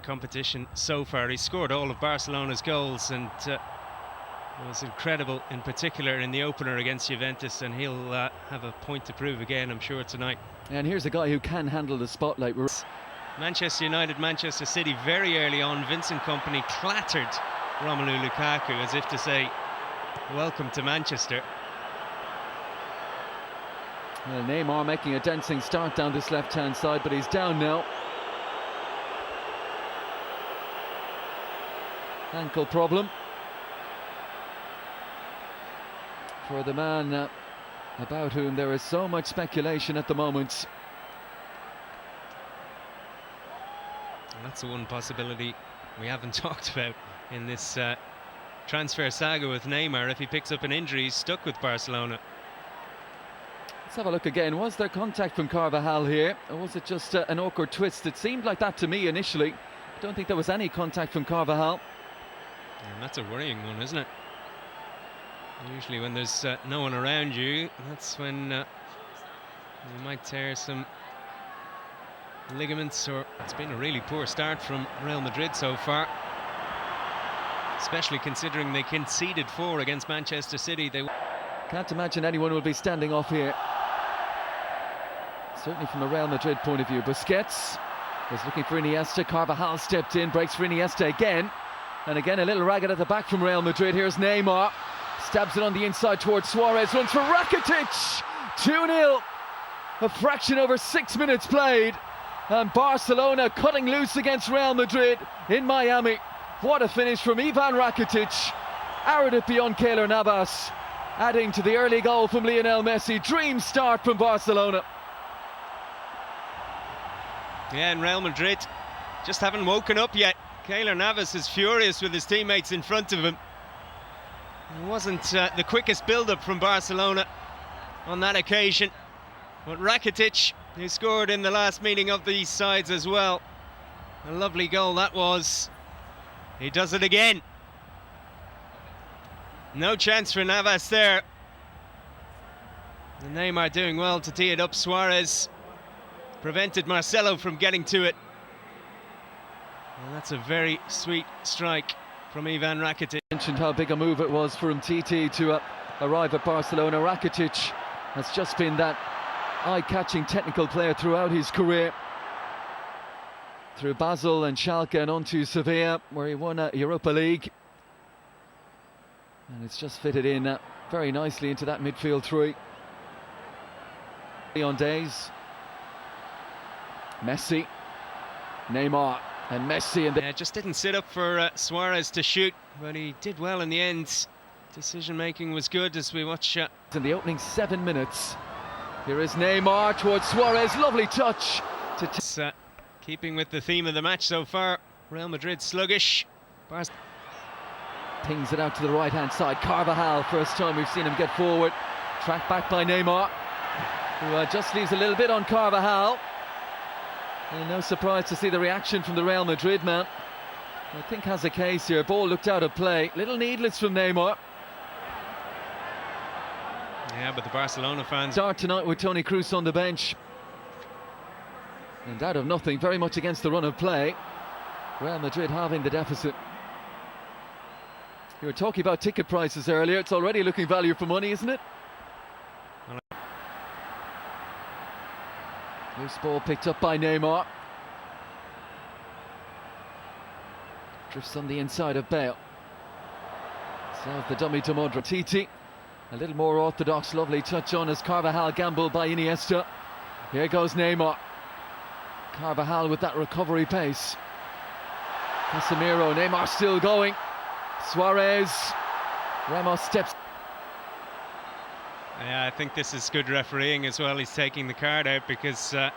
competition so far. He scored all of Barcelona's goals and was incredible, in particular in the opener against Juventus, and he'll have a point to prove again, I'm sure, tonight. And here's a guy who can handle the spotlight. Manchester United, Manchester City, very early on, Vincent Kompany clattered Romelu Lukaku as if to say, welcome to Manchester. Well, Neymar making a dancing start down this left-hand side, but he's down now. Ankle problem for the man about whom there is so much speculation at the moment. And that's the one possibility we haven't talked about in this transfer saga with Neymar. If he picks up an injury, he's stuck with Barcelona. Let's have a look again. Was there contact from Carvajal here, or was it just an awkward twist? It seemed like that to me initially. I don't think there was any contact from Carvajal. And that's a worrying one, isn't it? Usually when there's no one around you, that's when you might tear some ligaments. Or it's been a really poor start from Real Madrid so far, especially considering they conceded 4 against Manchester City. They can't imagine anyone will be standing off here, certainly from a Real Madrid point of view. Busquets was looking for Iniesta. Carvajal stepped in, breaks for Iniesta again, and again a little ragged at the back from Real Madrid. Here's Neymar, stabs it on the inside towards Suarez, runs for Rakitic. 2-0, a fraction over 6 minutes played, and Barcelona cutting loose against Real Madrid in Miami. What a finish from Ivan Rakitic, arrowed it beyond Keylor Navas, adding to the early goal from Lionel Messi. Dream start from Barcelona. Yeah, and Real Madrid just haven't woken up yet. Keylor Navas is furious with his teammates in front of him. It wasn't the quickest build-up from Barcelona on that occasion, but Rakitic, who scored in the last meeting of these sides as well, a lovely goal that was. He does it again. No chance for Navas there. And Neymar doing well to tee it up. Suarez prevented Marcelo from getting to it. And that's a very sweet strike from Ivan Rakitic. Mentioned how big a move it was for Umtiti to arrive at Barcelona. Rakitic has just been that eye-catching technical player throughout his career. Through Basel and Schalke and on to Sevilla, where he won a Europa League. And it's just fitted in very nicely into that midfield three. On days, Messi, Neymar and Messi, and yeah, just didn't sit up for Suarez to shoot, but he did well in the end. Decision making was good as we watch in the opening 7 minutes. Here is Neymar towards Suarez, lovely touch to keeping with the theme of the match so far. Real Madrid sluggish. Pings it out to the right hand side. Carvajal, first time we've seen him get forward, tracked back by Neymar, who just leaves a little bit on Carvajal. And no surprise to see the reaction from the Real Madrid man. I think has a case here. Ball looked out of play. Little needless from Neymar. Yeah, but the Barcelona fans start tonight with Toni Kroos on the bench. And out of nothing, very much against the run of play, Real Madrid having the deficit. You were talking about ticket prices earlier. It's already looking value for money, isn't it? Loose ball picked up by Neymar. Drifts on the inside of Bale. Serve the dummy to Modric. Titi, a little more orthodox, lovely touch on as Carvajal gambled by Iniesta. Here goes Neymar. Carvajal with that recovery pace. Casemiro, Neymar still going. Suarez, Ramos steps. Yeah, I think this is good refereeing as well. He's taking the card out because there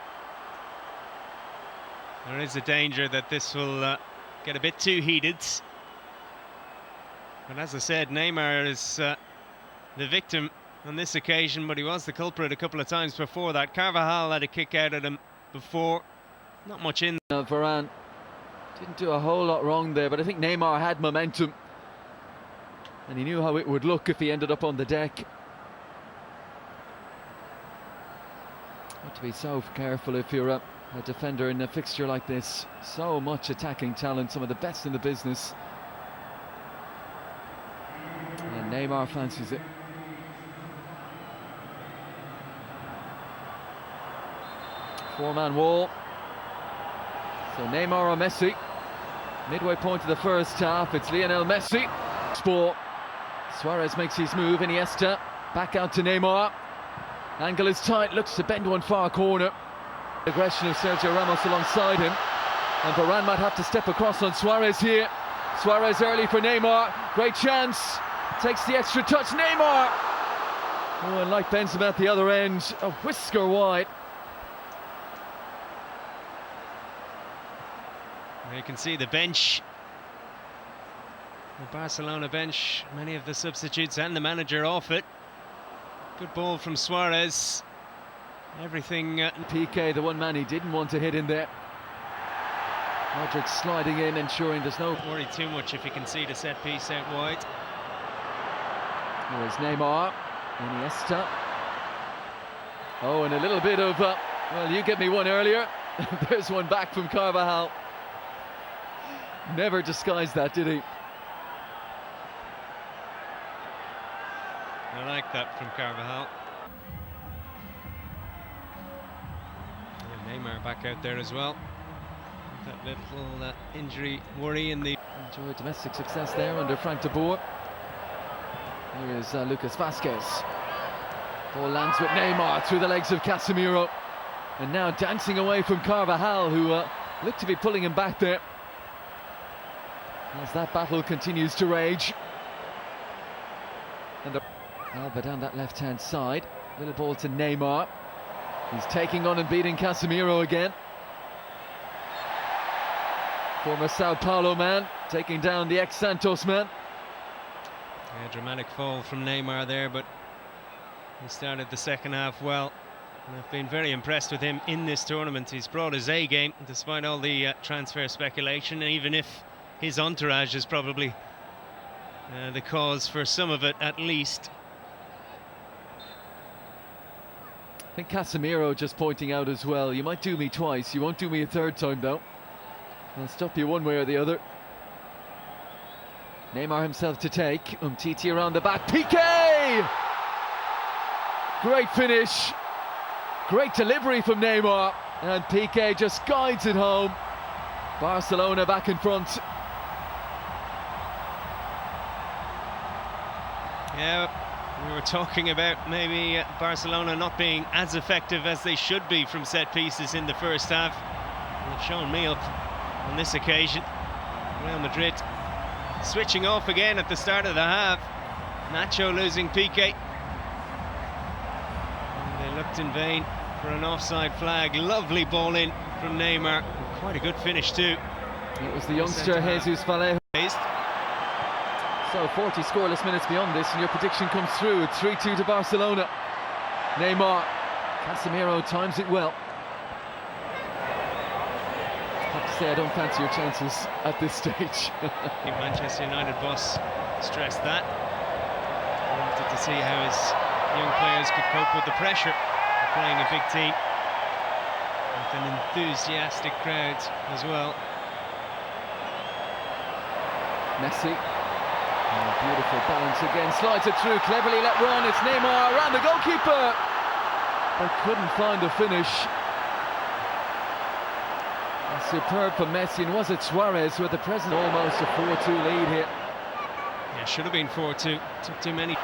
is a danger that this will get a bit too heated. But as I said, Neymar is the victim on this occasion, but he was the culprit a couple of times before that. Carvajal had a kick out at him before. Not much in. Varane didn't do a whole lot wrong there, but I think Neymar had momentum. And he knew how it would look if he ended up on the deck. Got to be so careful if you're a defender in a fixture like this. So much attacking talent, some of the best in the business. And Neymar fancies it. Four-man wall. So Neymar or Messi. Midway point of the first half, it's Lionel Messi. Ball. Suarez makes his move, Iniesta. Back out to Neymar. Angle is tight, looks to bend one far corner. Aggression of Sergio Ramos alongside him. And Varane might have to step across on Suarez here. Suarez early for Neymar. Great chance. Takes the extra touch. Neymar! Oh, and like Benzema at the other end, a whisker wide. You can see the bench. The Barcelona bench, many of the substitutes and the manager off it. Good ball from Suarez. Everything. Piqué, the one man he didn't want to hit in there. Modric sliding in, ensuring there's no... Worry too much if he can see the set piece out wide. Here's Neymar, Iniesta. Oh, and a little bit of, well, you get me one earlier. There's one back from Carvajal. Never disguised that, did he? I like that from Carvajal. And Neymar back out there as well. That little injury worry in the... Enjoy domestic success there under Frank de Boer. Here is Lucas Vazquez. Ball lands with Neymar through the legs of Casemiro. And now dancing away from Carvajal, who looked to be pulling him back there. As that battle continues to rage. And Alba down that left-hand side. Little ball to Neymar. He's taking on and beating Casemiro again. Former Sao Paulo man, taking down the ex-Santos man. Yeah, dramatic fall from Neymar there, but he started the second half well. And I've been very impressed with him in this tournament. He's brought his A game, despite all the transfer speculation, even if his entourage is probably the cause for some of it, at least. I think Casemiro just pointing out as well, you might do me twice, you won't do me a third time though. I'll stop you one way or the other. Neymar himself to take. Umtiti around the back. Piqué! Great finish. Great delivery from Neymar. And Piqué just guides it home. Barcelona back in front. Yeah, we were talking about maybe Barcelona not being as effective as they should be from set pieces in the first half. They've shown me up on this occasion. Real Madrid switching off again at the start of the half. Nacho losing Piqué. And they looked in vain for an offside flag. Lovely ball in from Neymar. Quite a good finish too. It was the youngster Jesus Vallejo. So 40 scoreless minutes beyond this, and your prediction comes through. It's 3-2 to Barcelona. Neymar, Casemiro times it well. I have to say I don't fancy your chances at this stage. The Manchester United boss stressed that. He wanted to see how his young players could cope with the pressure of playing a big team with an enthusiastic crowd as well. Messi. Oh, beautiful balance again, slides it through, cleverly let run, it's Neymar around the goalkeeper, but couldn't find the finish. Superb from Messi, and was it Suarez with the present almost a 4-2 lead here? Yeah, should have been 4-2, took too many.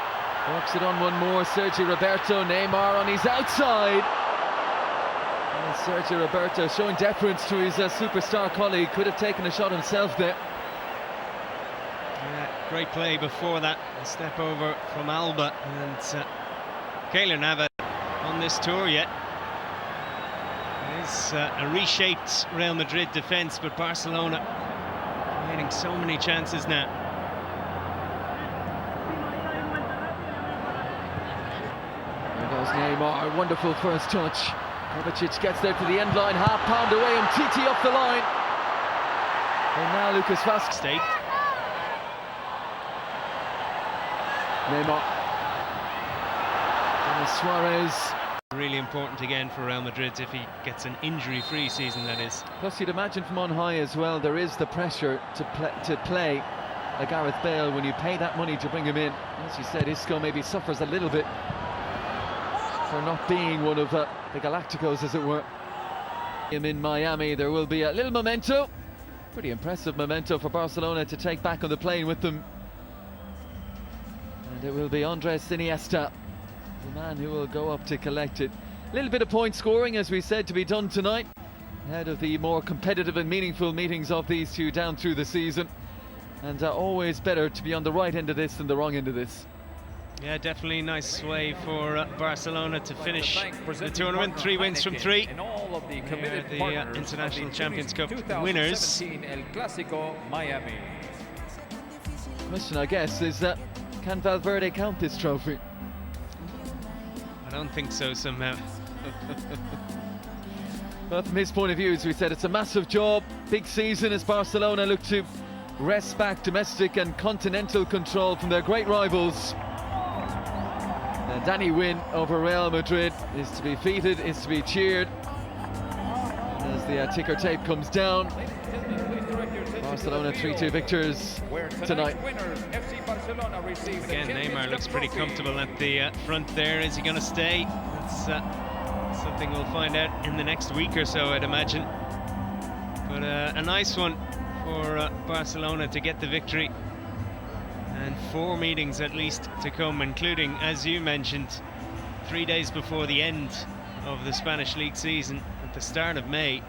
Works it on one more, Sergio Roberto, Neymar on his outside. And Sergio Roberto showing deference to his superstar colleague, could have taken a shot himself there. Yeah, great play before that, a step over from Alba, and Keylor Navas on this tour yet. It's a reshaped Real Madrid defence, but Barcelona creating so many chances now. There goes Neymar, wonderful first touch. Kovacic gets there to the end line, half pound away, and Umtiti up the line. And now Lucas Vazquez. Neymar. Suarez. really important again for Real Madrid if he gets an injury-free season, that is. Plus, you'd imagine from on high as well, there is the pressure to play a Gareth Bale when you pay that money to bring him in. As you said, Isco maybe suffers a little bit for not being one of the Galacticos, as it were. Him in Miami, there will be a little memento, pretty impressive memento for Barcelona to take back on the plane with them. And it will be Andres Iniesta, the man who will go up to collect it. A little bit of point scoring, as we said, to be done tonight, ahead of the more competitive and meaningful meetings of these two down through the season. And always better to be on the right end of this than the wrong end of this. Yeah, definitely nice way for Barcelona to finish the tournament. 3 wins from 3. The International Champions Cup winners. Question, I guess, is can Valverde count this trophy? I don't think so somehow. Well, from his point of view, as we said, it's a massive job, big season as Barcelona look to wrest back domestic and continental control from their great rivals. And any win over Real Madrid is to be feted, is to be cheered. And as the ticker tape comes down, Barcelona 3-2 victors tonight. Again, Neymar looks pretty comfortable at the front there. Is he going to stay? That's something we'll find out in the next week or so, I'd imagine. But a nice one for Barcelona to get the victory. And 4 meetings at least to come, including, as you mentioned, 3 days before the end of the Spanish League season at the start of May.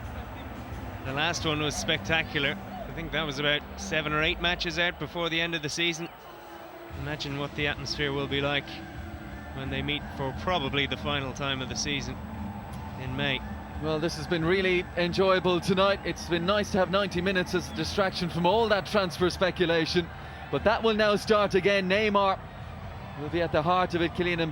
The last one was spectacular. I think that was about 7 or 8 matches out before the end of the season. Imagine what the atmosphere will be like when they meet for probably the final time of the season in May. Well, this has been really enjoyable tonight. It's been nice to have 90 minutes as a distraction from all that transfer speculation. But that will now start again. Neymar will be at the heart of it. Kylian Mbappe